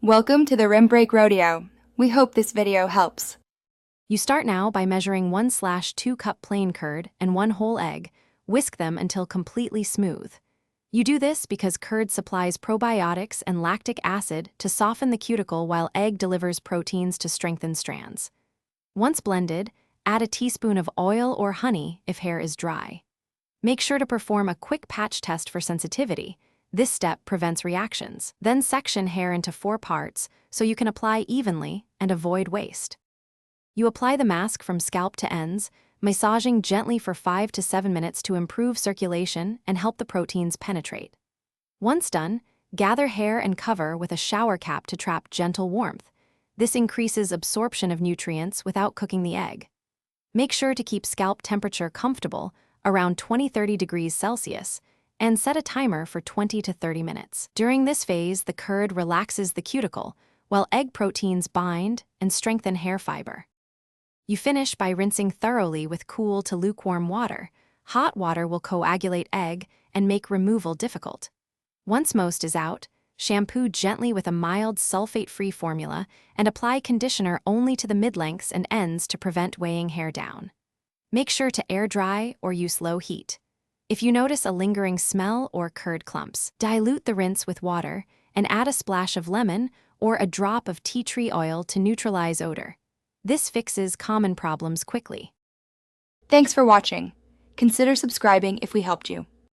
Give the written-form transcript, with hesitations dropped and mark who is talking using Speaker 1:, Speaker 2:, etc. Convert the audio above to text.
Speaker 1: Welcome to the Rim Break Rodeo. We hope this video helps.
Speaker 2: You start now by measuring 1/2 cup plain curd and 1 whole egg. Whisk them until completely smooth. You do this because curd supplies probiotics and lactic acid to soften the cuticle while egg delivers proteins to strengthen strands. Once blended, add a teaspoon of oil or honey if hair is dry. Make sure to perform a quick patch test for sensitivity. This step prevents reactions. Then section hair into 4 parts so you can apply evenly and avoid waste. You apply the mask from scalp to ends, massaging gently for 5 to 7 minutes to improve circulation and help the proteins penetrate. Once done, gather hair and cover with a shower cap to trap gentle warmth. This increases absorption of nutrients without cooking the egg. Make sure to keep scalp temperature comfortable, around 20-30 degrees Celsius, and set a timer for 20 to 30 minutes. During this phase, the curd relaxes the cuticle, while egg proteins bind and strengthen hair fiber. You finish by rinsing thoroughly with cool to lukewarm water. Hot water will coagulate egg and make removal difficult. Once most is out, shampoo gently with a mild sulfate-free formula and apply conditioner only to the mid-lengths and ends to prevent weighing hair down. Make sure to air dry or use low heat. If you notice a lingering smell or curd clumps, dilute the rinse with water and add a splash of lemon or a drop of tea tree oil to neutralize odor. This fixes common problems quickly.
Speaker 1: Thanks for watching. Consider subscribing if we helped you.